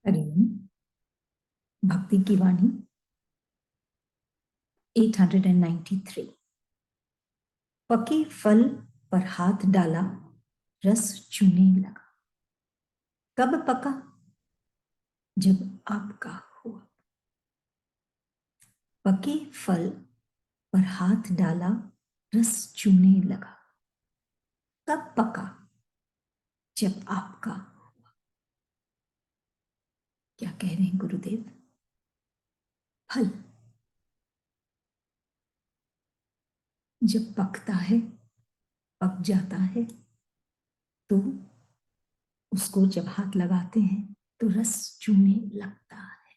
हरिओम। भक्ति की वाणी 893। पके फल पर हाथ डाला, रस चूने लगा। कब पका? जब आपका हुआ। पके फल पर हाथ डाला, रस चूने लगा। कब पका? जब आपका हुआ। क्या कह रहे हैं गुरुदेव? फल जब पकता है, पक जाता है, तो उसको जब हाथ लगाते हैं तो रस चूने लगता है,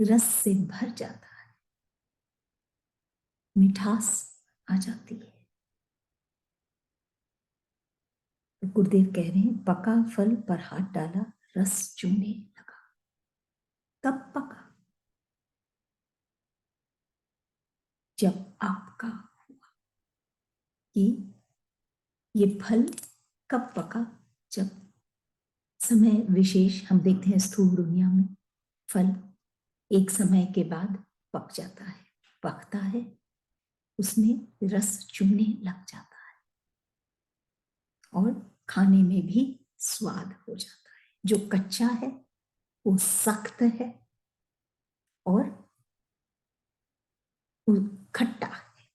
रस से भर जाता है, मिठास आ जाती है। तो गुरुदेव कह रहे हैं पका फल पर हाथ डाला, रस चूने लगा। कब पका? जब आपका हुआ। कि ये फल कब पका? जब समय विशेष, हम देखते हैं स्थूल दुनिया में फल एक समय के बाद पक जाता है, पकता है, उसमें रस चूने लग जाता है और खाने में भी स्वाद हो जाता है। जो कच्चा है वो सख्त है और खट्टा है,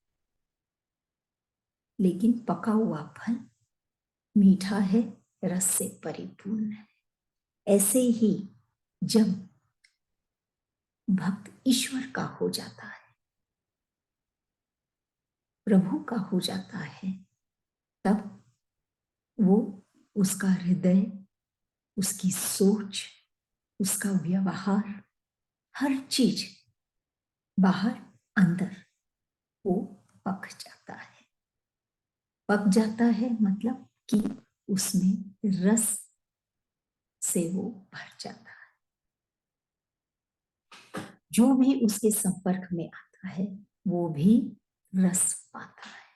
लेकिन पका हुआ फल मीठा है, रस से परिपूर्ण है। ऐसे ही जब भक्त ईश्वर का हो जाता है, प्रभु का हो जाता है, तब वो उसका हृदय, उसकी सोच, उसका व्यवहार, हर चीज बाहर अंदर वो पक जाता है। पक जाता है मतलब कि उसमें रस से वो भर जाता है। जो भी उसके संपर्क में आता है वो भी रस पाता है।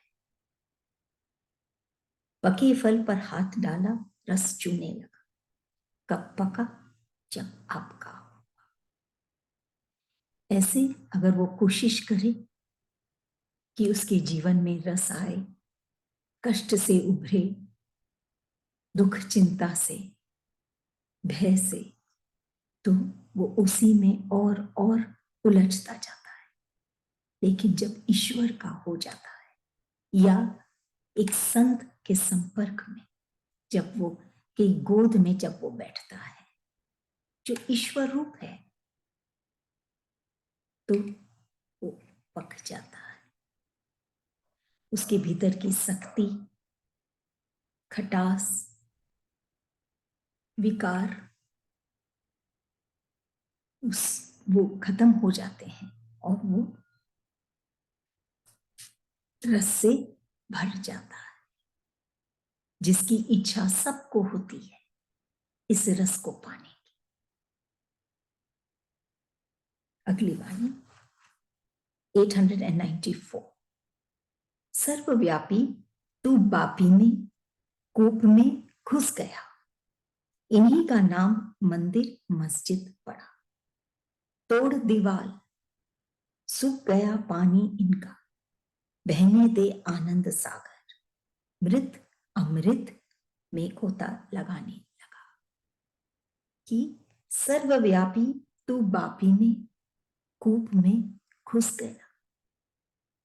पके फल पर हाथ डाला, रस चूने लगा। कब पका? जब आपका हो। ऐसे अगर वो कोशिश करे कि उसके जीवन में रस आए, कष्ट से उभरे, दुख चिंता से, भय से, तो वो उसी में और उलझता जाता है। लेकिन जब ईश्वर का हो जाता है या एक संत के संपर्क में, जब वो के गोद में जब वो बैठता है, जो ईश्वर रूप है, तो वो पक जाता है। उसके भीतर की शक्ति, खटास, विकार वो खत्म हो जाते हैं और वो रस से भर जाता है। जिसकी इच्छा सबको होती है इस रस को पाने की। अगली वाणी 894। सर्वव्यापी तू बापी में, कूप में घुस गया। इन्हीं का नाम मंदिर मस्जिद पड़ा। तोड़ दीवाल, सूख गया पानी इनका, बहने दे आनंद सागर। मृत अमृत में गोता लगाने लगा। कि सर्वव्यापी तू बापी में, कूप में घुस गया।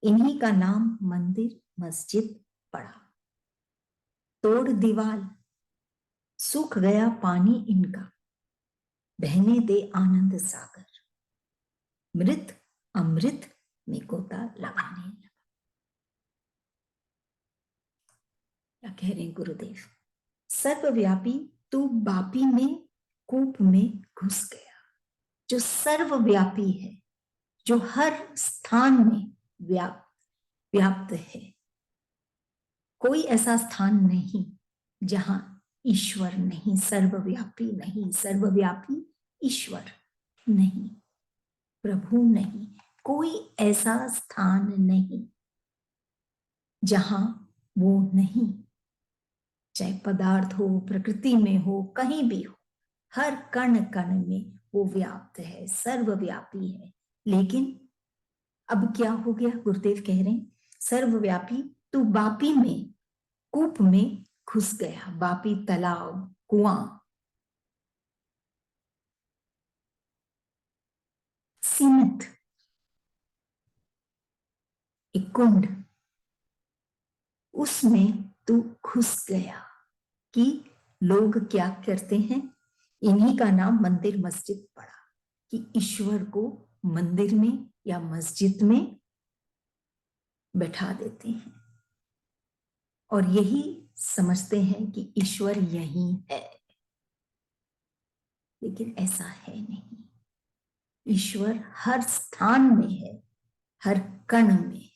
इन्हीं का नाम मंदिर मस्जिद पड़ा। तोड़ दीवाल, सूख गया पानी इनका, बहने दे आनंद सागर। मृत अमृत में गोता लगाने लगा। क्या कह रहे हैं गुरुदेव? सर्वव्यापी तू बापी में, कूप में घुस गया। जो सर्वव्यापी है, जो हर स्थान में व्याप्त है। कोई ऐसा स्थान नहीं जहां ईश्वर नहीं, सर्वव्यापी नहीं, सर्वव्यापी ईश्वर नहीं, प्रभु नहीं। कोई ऐसा स्थान नहीं जहां वो नहीं, चाहे पदार्थ हो, प्रकृति में हो, कहीं भी हो। हर कण कण में वो व्याप्त है, सर्वव्यापी है। लेकिन अब क्या हो गया? गुरुदेव कह रहे हैं सर्वव्यापी तू बापी में, कूप में घुस गया। बापी तालाब, कुआं, सीमित एक कुंड, उसमें तू घुस गया। कि लोग क्या करते हैं, इन्हीं का नाम मंदिर मस्जिद पड़ा, कि ईश्वर को मंदिर में या मस्जिद में बैठा देते हैं और यही समझते हैं कि ईश्वर यही है। लेकिन ऐसा है नहीं। ईश्वर हर स्थान में है, हर कण में है।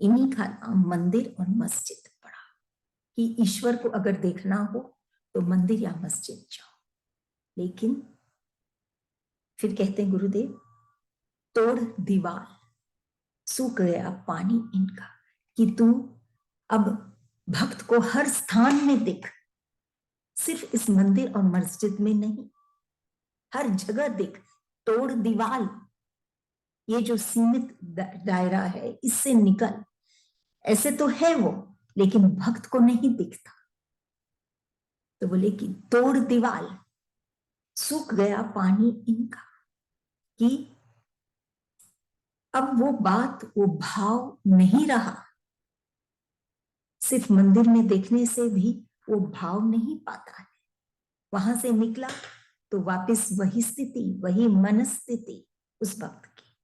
इन्हीं का नाम मंदिर और मस्जिद पड़ा, कि ईश्वर को अगर देखना हो तो मंदिर या मस्जिद जाओ। लेकिन फिर कहते हैं गुरुदेव, तोड़ दीवार, सूख गया पानी इनका, कि तू अब भक्त को हर स्थान में दिख, सिर्फ इस मंदिर और मस्जिद में नहीं, हर जगह दिख। तोड़ दीवार, ये जो सीमित दायरा है इससे निकल। ऐसे तो है वो, लेकिन भक्त को नहीं दिखता। तो बोले कि तोड़ दीवार, सूख गया पानी इनका, कि अब वो बात, वो भाव नहीं रहा। सिर्फ मंदिर में देखने से भी वो भाव नहीं पाता है। वहां से निकला तो वापस वही स्थिति, वही मनस्थिति उस भक्त की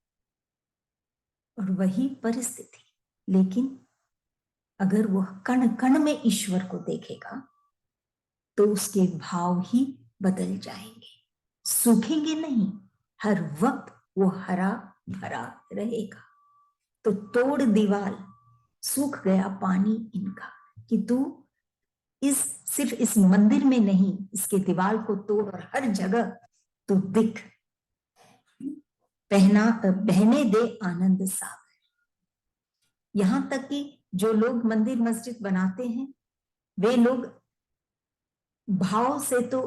और वही परिस्थिति। लेकिन अगर वह कण कण में ईश्वर को देखेगा तो उसके भाव ही बदल जाएंगे, सूखेंगे नहीं। हर वक्त वो हरा भरा रहेगा। तो तोड़ दीवार, सूख गया पानी इनका, कि तू इस सिर्फ इस मंदिर में नहीं, इसके दीवार को तोड़ और हर जगह तू दिख। बहने दे आनंद सागर। यहां तक कि जो लोग मंदिर मस्जिद बनाते हैं वे लोग भाव से तो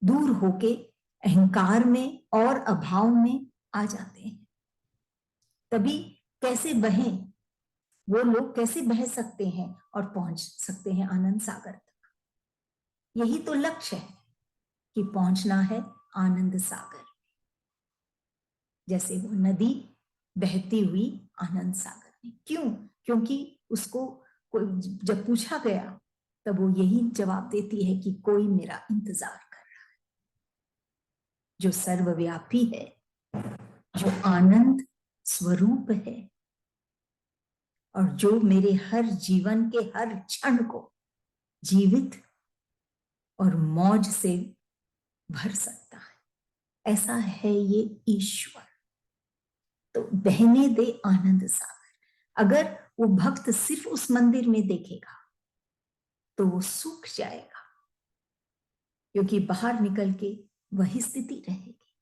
दूर होके अहंकार में और अभाव में आ जाते हैं। तभी कैसे बहे वो लोग, कैसे बह सकते हैं और पहुंच सकते हैं आनंद सागर तक? यही तो लक्ष्य है कि पहुंचना है आनंद सागर। जैसे वो नदी बहती हुई आनंद सागर में। क्यों? क्योंकि उसको कोई जब पूछा गया तब वो यही जवाब देती है कि कोई मेरा इंतजार कर रहा है, जो सर्वव्यापी है, जो आनंद स्वरूप है और जो मेरे हर जीवन के हर क्षण को जीवित और मौज से भर सकता है। ऐसा है ये ईश्वर। तो बहने दे आनंद सागर। अगर वो भक्त सिर्फ उस मंदिर में देखेगा तो वो सूख जाएगा, क्योंकि बाहर निकल के वही स्थिति रहेगी,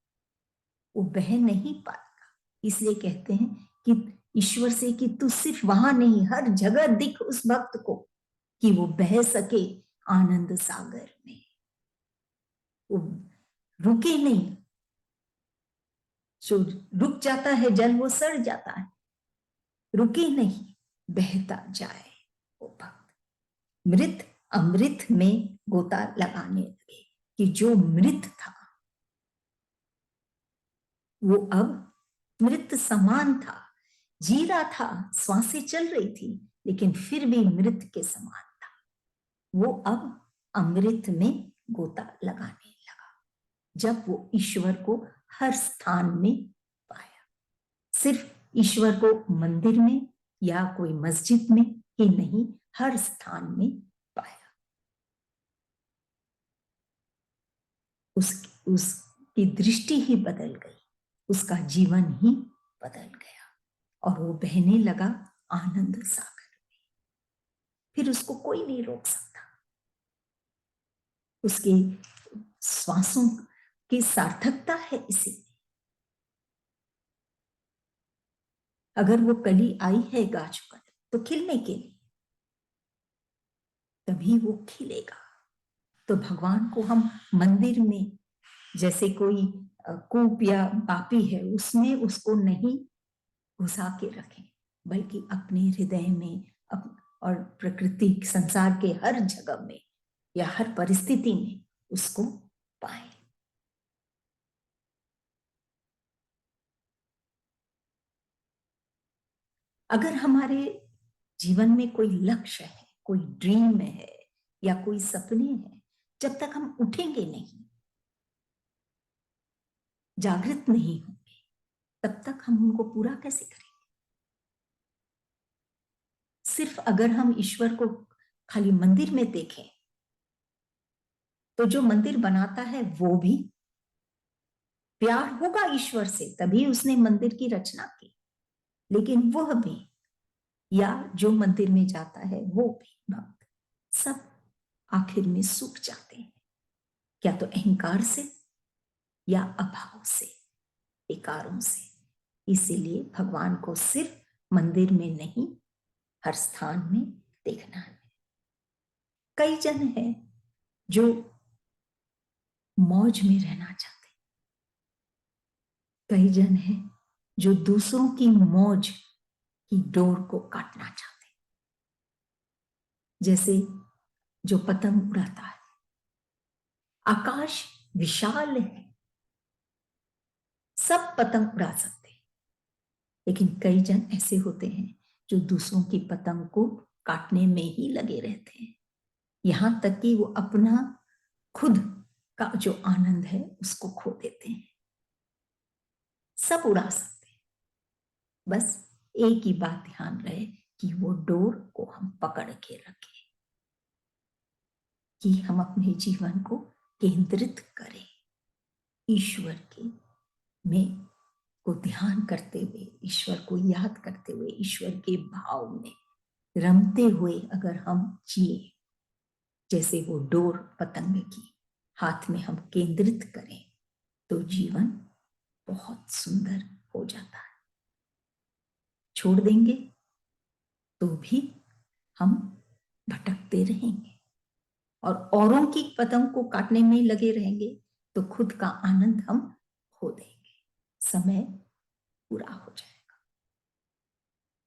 वो बह नहीं पाएगा। इसलिए कहते हैं कि ईश्वर से कि तू सिर्फ वहां नहीं, हर जगह दिख उस भक्त को, कि वो बह सके आनंद सागर में। वो रुके नहीं। जो रुक जाता है जल वो सड़ जाता है, रुके नहीं, बहता जाए वो भक्त। मृत अमृत में गोता लगाने लगे, कि जो मृत था वो अब मृत समान था। जी रहा था, श्वासें चल रही थी, लेकिन फिर भी मृत के समान था। वो अब अमृत में गोता लगाने लगा जब वो ईश्वर को हर स्थान में पाया। सिर्फ ईश्वर को मंदिर में या कोई मस्जिद में ही नहीं, हर स्थान में पाया। उसकी दृष्टि ही बदल गई, उसका जीवन ही बदल गया और वो बहने लगा आनंद सागर में। फिर उसको कोई नहीं रोक सकता। उसके श्वासों की सार्थकता है इसी में। अगर वो कली आई है गाछ पर तो खिलने के लिए, तभी वो खिलेगा। तो भगवान को हम मंदिर में जैसे कोई कूप या पापी है उसमें उसको नहीं घुसा के रखें, बल्कि अपने हृदय में और प्रकृति संसार के हर जगह में या हर परिस्थिति में उसको पाए। अगर हमारे जीवन में कोई लक्ष्य है, कोई ड्रीम है या कोई सपने हैं, जब तक हम उठेंगे नहीं, जागृत नहीं होंगे, तब तक हम उनको पूरा कैसे करेंगे? सिर्फ अगर हम ईश्वर को खाली मंदिर में देखें, तो जो मंदिर बनाता है वो भी प्यार होगा ईश्वर से, तभी उसने मंदिर की रचना की, लेकिन वह भी या जो मंदिर में जाता है वो भी भक्त सब आखिर में सूख जाते हैं, क्या तो अहंकार से या अभाव से, विकारों से। इसीलिए भगवान को सिर्फ मंदिर में नहीं, हर स्थान में देखना है। कई जन हैं जो मौज में रहना चाहते, कई जन हैं जो दूसरों की मौज की डोर को काटना चाहते, जैसे जो पतंग उड़ाता है। आकाश विशाल है, सब पतंग उड़ा सकते हैं, लेकिन कई जन ऐसे होते हैं जो दूसरों की पतंग को काटने में ही लगे रहते हैं, यहां तक कि वो अपना खुद का जो आनंद है उसको खो देते हैं। सब उड़ा सकते हैं, बस एक ही बात ध्यान रहे कि वो डोर को हम पकड़ के रखें, कि हम अपने जीवन को केंद्रित करें ईश्वर के में को ध्यान करते हुए, ईश्वर को याद करते हुए, ईश्वर के भाव में रमते हुए अगर हम जिए, जैसे वो डोर पतंग की हाथ में हम केंद्रित करें, तो जीवन बहुत सुंदर हो जाता है। छोड़ देंगे तो भी हम भटकते रहेंगे और औरों की पतंग को काटने में लगे रहेंगे, तो खुद का आनंद हम खो देंगे, समय पूरा हो जाएगा।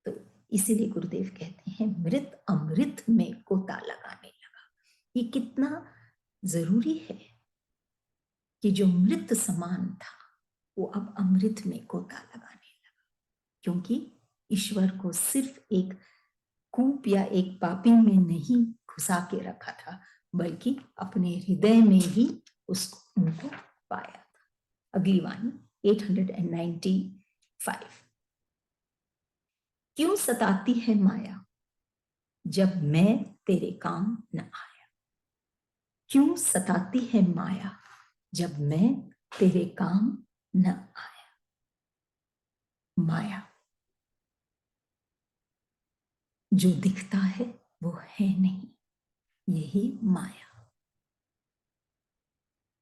तो इसीलिए गुरुदेव कहते हैं मृत अमृत में गोता लगाने लगा। ये कितना जरूरी है कि जो मृत समान था वो अब अमृत में गोता लगाने लगा, क्योंकि ईश्वर को सिर्फ एक कूप या एक पापी में नहीं घुसा के रखा था, बल्कि अपने हृदय में ही उसको उनको पाया था। अगली वाणी 895। क्यों सताती है माया जब मैं तेरे काम न आया? क्यों सताती है माया जब मैं तेरे काम न आया? माया जो दिखता है वो है नहीं, यही माया।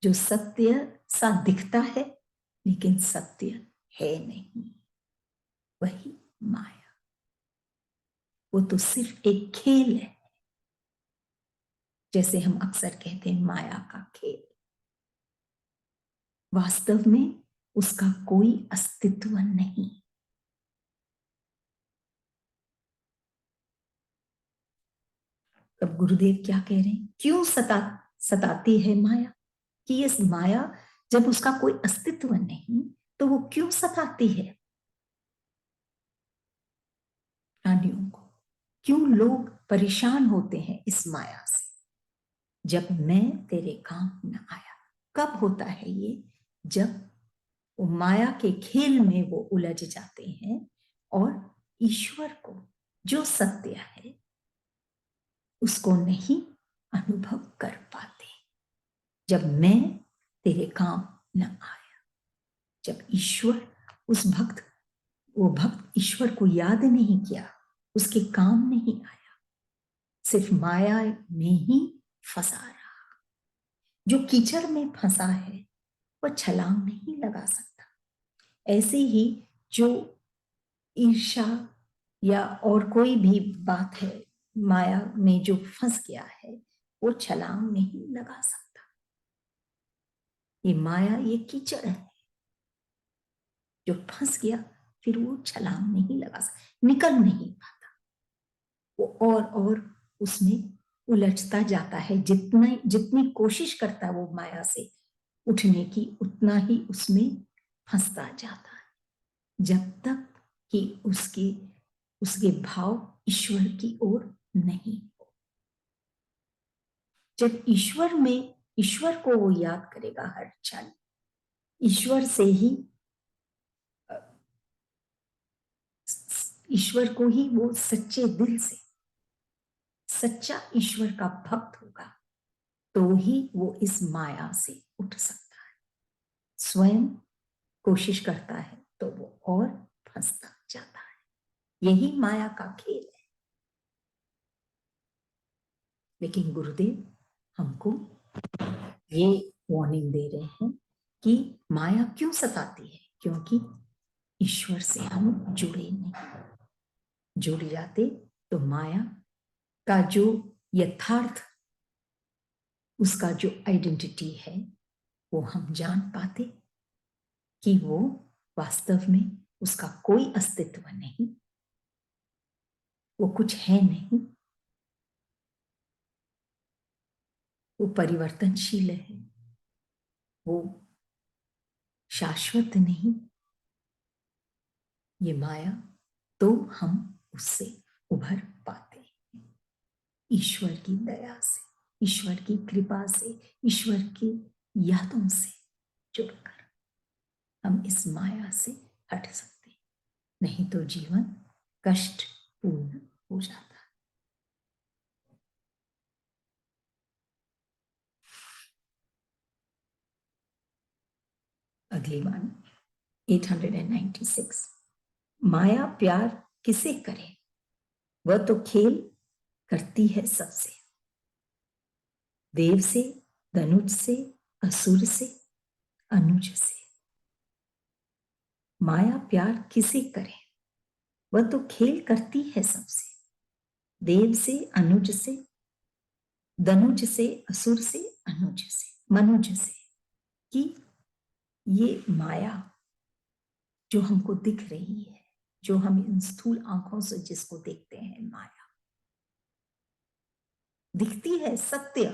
जो सत्य सा दिखता है लेकिन सत्य है नहीं, वही माया। वो तो सिर्फ एक खेल है, जैसे हम अक्सर कहते हैं माया का खेल। वास्तव में उसका कोई अस्तित्व नहीं। तब गुरुदेव क्या कह रहे हैं? क्यों सताती है माया, कि ये माया जब उसका कोई अस्तित्व नहीं तो वो क्यों सताती है प्राणियों को? क्यों लोग परेशान होते हैं इस माया से? जब मैं तेरे काम न आया। कब होता है ये? जब वो माया के खेल में वो उलझ जाते हैं और ईश्वर को जो सत्य है उसको नहीं अनुभव कर पाते। जब मैं तेरे काम न आया, जब ईश्वर उस भक्त वो भक्त ईश्वर को याद नहीं किया, उसके काम नहीं आया, सिर्फ माया में ही फंसा रहा। जो कीचड़ में फंसा है वह छलांग नहीं लगा सकता। ऐसे ही जो ईर्ष्या या और कोई भी बात है, माया में जो फंस गया है वो छलांग नहीं लगा सकता। ये माया, ये कीचड़ है, जो फंस गया फिर वो छलांग नहीं लगा सकता, निकल नहीं पाता। वो और उसमें उलझता जाता है। जितना जितनी कोशिश करता है वो माया से उठने की, उतना ही उसमें फंसता जाता है, जब तक कि उसके भाव ईश्वर की ओर नहीं। जब ईश्वर को वो याद करेगा हर क्षण, ईश्वर से ही, ईश्वर को ही वो सच्चे दिल से, सच्चा ईश्वर का भक्त होगा, तो ही वो इस माया से उठ सकता है। स्वयं कोशिश करता है तो वो और फंसता जाता है। यही माया का खेल है। लेकिन गुरुदेव हमको ये वार्निंग दे रहे हैं कि माया क्यों सताती है, क्योंकि ईश्वर से हम जुड़े नहीं। जुड़ जाते तो माया का जो यथार्थ, उसका जो आइडेंटिटी है, वो हम जान पाते कि वो वास्तव में उसका कोई अस्तित्व नहीं, वो कुछ है नहीं, वो परिवर्तनशील है, वो शाश्वत नहीं। ये माया, तो हम उससे उभर पाते हैं ईश्वर की दया से, ईश्वर की कृपा से, ईश्वर की यादों से जुड़कर हम इस माया से हट सकते हैं। नहीं तो जीवन कष्ट पूर्ण हो जाता। अगली बात 896। माया प्यार किसे करे, वह तो खेल करती है सबसे, देव से, धनुष से, असुर से, अनुज से। माया प्यार किसे करे, वह तो खेल करती है सबसे, देव से, अनुज से, धनुज से, असुर से, अनुज से, मनुज से। कि ये माया जो हमको दिख रही है, जो हम इन स्थूल आंखों से जिसको देखते हैं, माया दिखती है सत्य,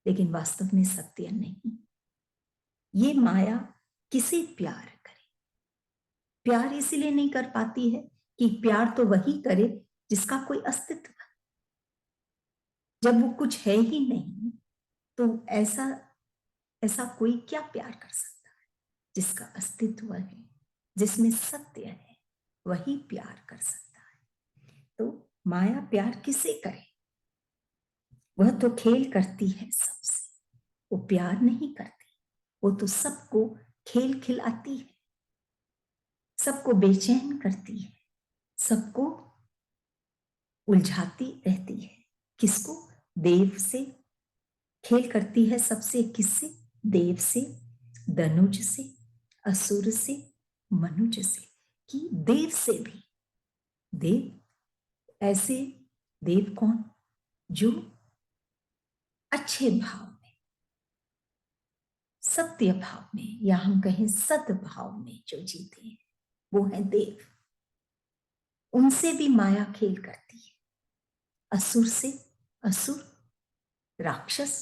लेकिन वास्तव में सत्य नहीं। ये माया किसे प्यार करे, प्यार इसलिए नहीं कर पाती है कि प्यार तो वही करे जिसका कोई अस्तित्व। जब वो कुछ है ही नहीं, तो ऐसा ऐसा कोई क्या प्यार कर सकता है। जिसका अस्तित्व है, जिसमें सत्य है, वही प्यार कर सकता है। तो माया प्यार किसे करे, वह तो खेल करती है सबसे। वो प्यार नहीं करती, वो तो सबको खेल खिलाती है, सबको बेचैन करती है, सबको उलझाती रहती है। किसको, देव से खेल करती है सबसे, किससे, देव से, धनुज से, असुर से, मनुज से। कि देव से भी, देव ऐसे, देव कौन, जो अच्छे भाव में, सत्य भाव में, या हम कहें सद्भाव में जो जीते हैं, वो है देव। उनसे भी माया खेल करती है। असुर से, असुर राक्षस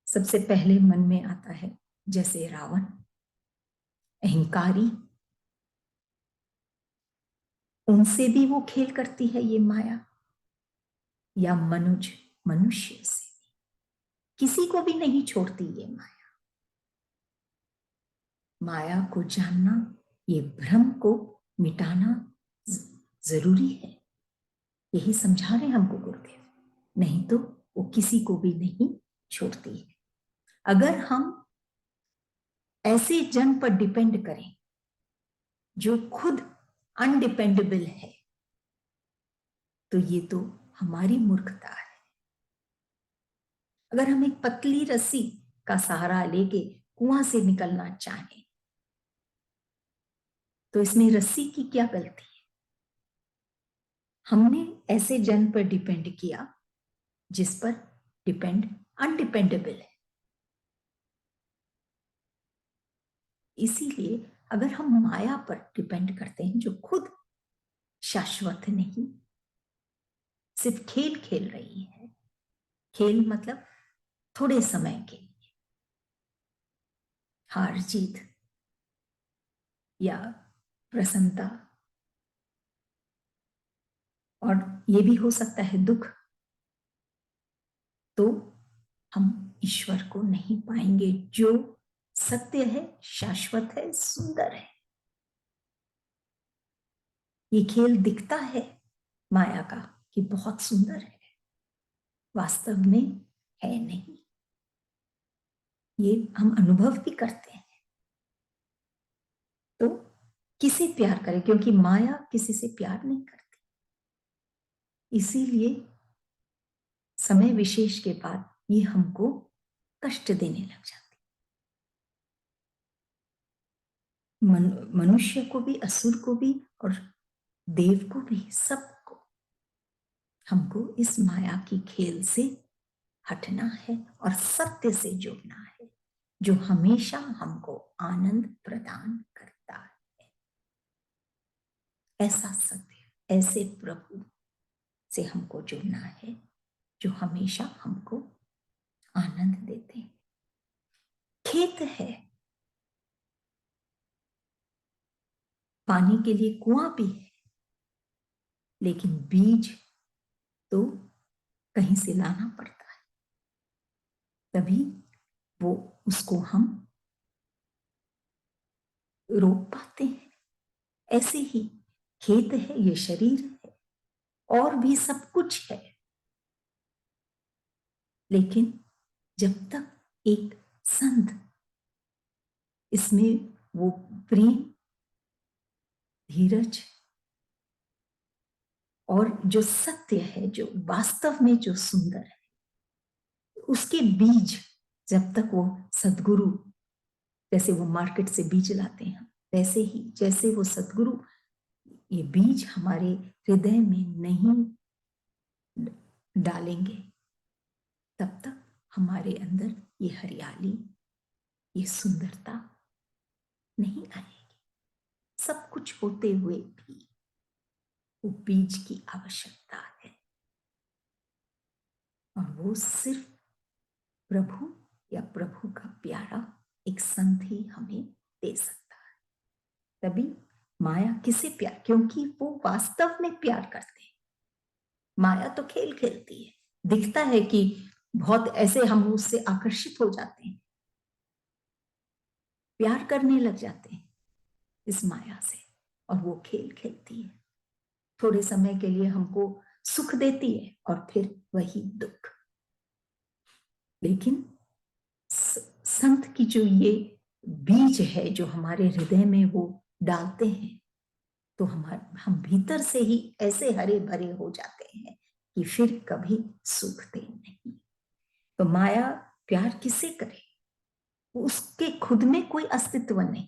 सबसे पहले मन में आता है, जैसे रावण, अहंकारी, उनसे भी वो खेल करती है ये माया। या मनुज, मनुष्य से किसी को भी नहीं छोड़ती ये माया। माया को जानना, ये भ्रम को मिटाना जरूरी है। यही समझा रहे हमको गुरुदेव, नहीं तो वो किसी को भी नहीं छोड़ती है। अगर हम ऐसे जन पर डिपेंड करें जो खुद अनडिपेंडेबल है, तो ये तो हमारी मूर्खता है। अगर हम एक पतली रस्सी का सहारा लेके कुआं से निकलना चाहें, तो इसमें रस्सी की क्या गलती है। हमने ऐसे जन पर डिपेंड किया जिस पर डिपेंड अनडिपेंडेबल है। इसीलिए अगर हम माया पर डिपेंड करते हैं जो खुद शाश्वत नहीं, सिर्फ खेल खेल रही है, खेल मतलब थोड़े समय के लिए, हार जीत या प्रसन्नता, और ये भी हो सकता है दुख, तो हम ईश्वर को नहीं पाएंगे जो सत्य है, शाश्वत है, सुंदर है। ये खेल दिखता है माया का कि बहुत सुंदर है, वास्तव में है नहीं। ये हम अनुभव भी करते हैं। तो किसे प्यार करें, क्योंकि माया किसी से प्यार नहीं करती। इसीलिए समय विशेष के बाद ये हमको कष्ट देने लग जाती। मनुष्य को भी, असुर को भी और देव को भी, सबको हमको इस माया की खेल से हटना है और सत्य से जुड़ना है जो हमेशा हमको आनंद प्रदान करता है। ऐसा सत्य, ऐसे प्रभु से हमको जुड़ना है जो हमेशा हमको आनंद देते हैं। खेत है, पानी के लिए कुआं भी है, लेकिन बीज तो कहीं से लाना पड़ता है, तभी वो उसको हम रोक पाते हैं। ऐसे ही खेत है, ये शरीर है, और भी सब कुछ है, लेकिन जब तक एक संत इसमें वो प्रेम, धीरज और जो सत्य है, जो वास्तव में जो सुंदर है, उसके बीज जब तक वो सद्गुरु, जैसे वो मार्केट से बीज लाते हैं, वैसे ही जैसे वो सद्गुरु ये बीज हमारे हृदय में नहीं डालेंगे, तब तक हमारे अंदर ये हरियाली, ये सुंदरता नहीं आएगी। सब कुछ होते हुए भी वो बीज की आवश्यकता है, और वो सिर्फ प्रभु या प्रभु का प्यारा एक संत ही हमें दे सकता है। तभी माया किसे प्यार, क्योंकि वो वास्तव में प्यार करते हैं। माया तो खेल खेलती है, दिखता है कि बहुत ऐसे हम उससे आकर्षित हो जाते हैं, प्यार करने लग जाते हैं इस माया से, और वो खेल खेलती है, थोड़े समय के लिए हमको सुख देती है और फिर वही दुख। लेकिन संत की जो ये बीज है जो हमारे हृदय में वो डालते हैं, तो हम भीतर से ही ऐसे हरे भरे हो जाते हैं कि फिर कभी सूखते नहीं। तो माया प्यार किसे करे, उसके खुद में कोई अस्तित्व नहीं,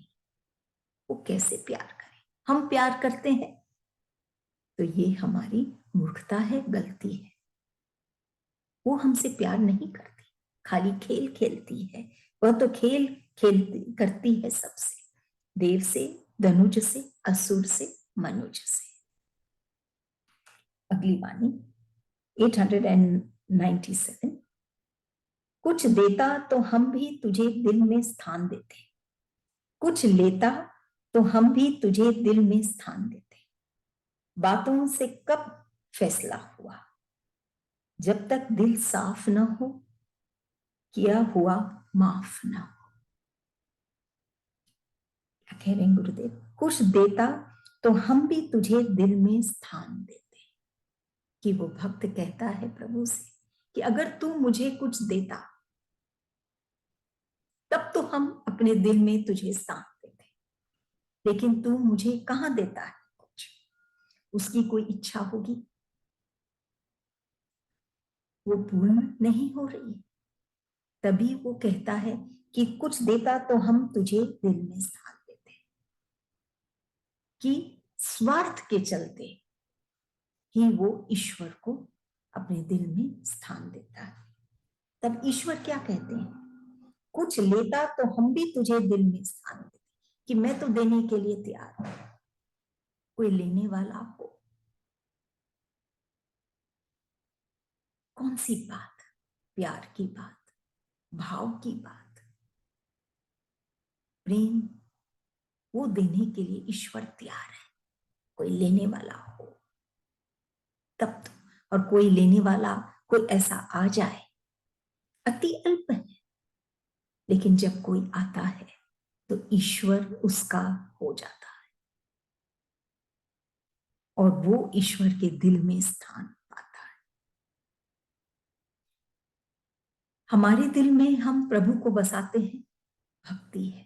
वो कैसे प्यार करे। हम प्यार करते हैं तो ये हमारी मूर्खता है, गलती है। वो हमसे प्यार नहीं करती, खाली खेल खेलती है। वह तो खेल खेलती करती है सबसे, देव से, धनुज से, असुर से, मनुज से। अगली वाणी 897। कुछ देता तो हम भी तुझे दिल में स्थान देते, कुछ लेता तो हम भी तुझे दिल में स्थान देते। बातों से कब फैसला हुआ, जब तक दिल साफ न हो, किया हुआ माफ न हो। क्या कह रहे हैं गुरुदेव, कुछ देता तो हम भी तुझे दिल में स्थान देते। कि वो भक्त कहता है प्रभु से कि अगर तू मुझे कुछ देता तब तो हम अपने दिल में तुझे स्थान देते, लेकिन तू मुझे कहां देता है कुछ, उसकी कोई इच्छा होगी, वो पूर्ण नहीं हो रही, तभी वो कहता है कि कुछ देता तो हम तुझे दिल में स्थान देते। कि स्वार्थ के चलते ही वो ईश्वर को अपने दिल में स्थान देता है। तब ईश्वर क्या कहते हैं, कुछ लेता तो हम भी तुझे दिल में स्थान देते, कि मैं तो देने के लिए तैयार हूं। कोई लेने वाला हो, कौन सी बात, प्यार की बात, भाव की बात, प्रेम, वो देने के लिए ईश्वर तैयार है। कोई लेने वाला हो तब तो, और कोई लेने वाला कोई ऐसा आ जाए, अति अल्प है, लेकिन जब कोई आता है तो ईश्वर उसका हो जाता है और वो ईश्वर के दिल में स्थान पाता है। हमारे दिल में हम प्रभु को बसाते हैं, भक्ति है,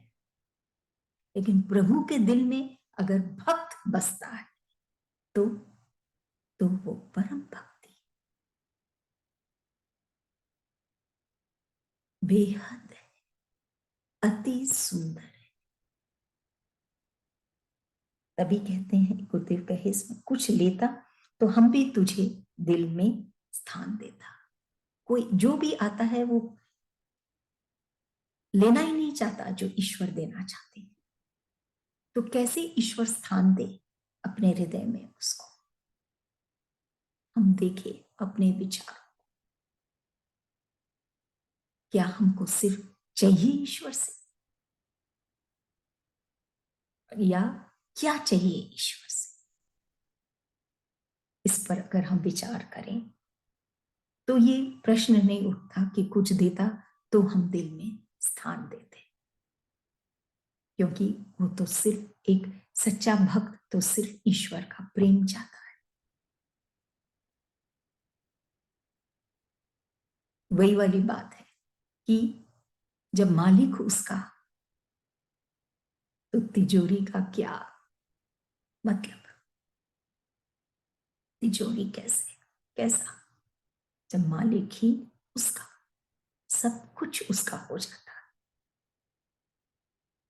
लेकिन प्रभु के दिल में अगर भक्त बसता है तो वो परम भक्ति, बेहद है, अति सुंदर है। तभी कहते हैं, गुरुदेव कहे इसमें, कुछ लेता तो हम भी तुझे दिल में स्थान देता। कोई जो भी आता है वो लेना ही नहीं चाहता जो ईश्वर देना चाहते हैं, तो कैसे ईश्वर स्थान दे अपने हृदय में उसको। हम देखें अपने विचार, क्या हमको सिर्फ चाहिए ईश्वर से, या क्या चाहिए ईश्वर से? इस पर अगर हम विचार करें तो ये प्रश्न नहीं उठता कि कुछ देता तो हम दिल में स्थान देते, क्योंकि वो तो सिर्फ एक सच्चा भक्त तो सिर्फ ईश्वर का प्रेम चाहता है। वही वाली बात है कि जब मालिक उसका, तो तिजोरी का क्या मतलब, तिजोरी कैसे, कैसा, जब मालिक ही उसका, सब कुछ उसका हो जाता है।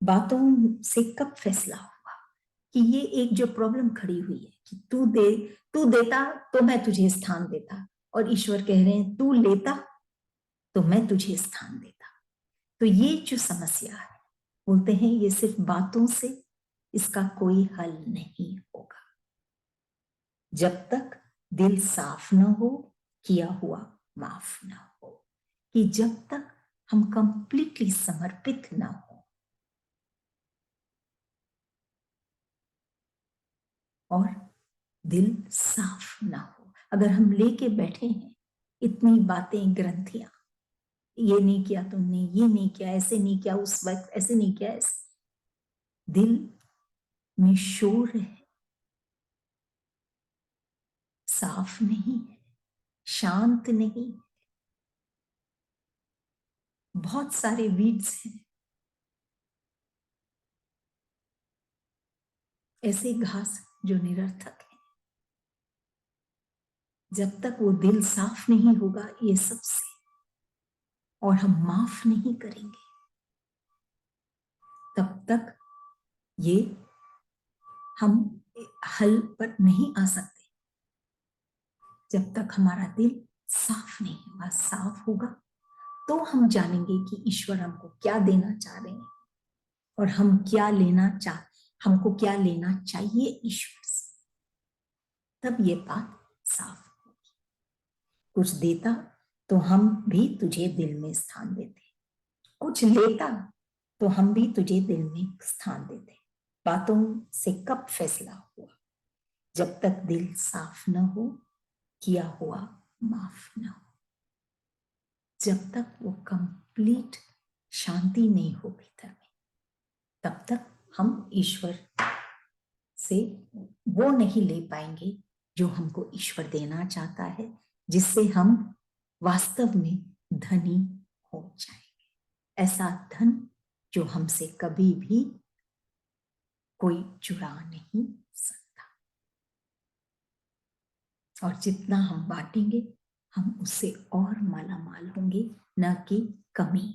बातों से कब फैसला हुआ कि ये एक जो प्रॉब्लम खड़ी हुई है कि तू देता तो मैं तुझे स्थान देता, और ईश्वर कह रहे हैं तू लेता तो मैं तुझे स्थान देता। तो ये जो समस्या है, बोलते हैं ये सिर्फ बातों से इसका कोई हल नहीं होगा। जब तक दिल साफ न हो, किया हुआ माफ न हो, कि जब तक हम कंप्लीटली समर्पित न हो और दिल साफ ना हो। अगर हम लेके बैठे हैं इतनी बातें, ग्रंथियां, ये नहीं किया तुमने, ये नहीं किया, ऐसे नहीं किया, उस वक्त ऐसे नहीं किया, ऐसे, दिल में शोर है, साफ नहीं है, शांत नहीं, बहुत सारे वीड्स हैं, ऐसे घास जो निरर्थक है। जब तक वो दिल साफ नहीं होगा ये सब से, और हम माफ नहीं करेंगे, तब तक ये हम हल पर नहीं आ सकते। जब तक हमारा दिल साफ नहीं होगा, साफ होगा, तो हम जानेंगे कि ईश्वर हमको क्या देना चाह रहे हैं और हम क्या लेना हमको क्या लेना चाहिए ईश्वर से। तब ये बात साफ होगी। कुछ देता तो हम भी तुझे दिल में स्थान देते, कुछ लेता तो हम भी तुझे दिल में स्थान देते। बातों से कब फैसला हुआ, जब तक दिल साफ न हो, किया हुआ माफ न हो, जब तक वो कंप्लीट शांति नहीं हो भीतर में, तब तक हम ईश्वर से वो नहीं ले पाएंगे जो हमको ईश्वर देना चाहता है, जिससे हम वास्तव में धनी हो जाएंगे। ऐसा धन जो हमसे कभी भी कोई चुरा नहीं सकता, और जितना हम बांटेंगे हम उससे और माला माल होंगे, न कि कमी।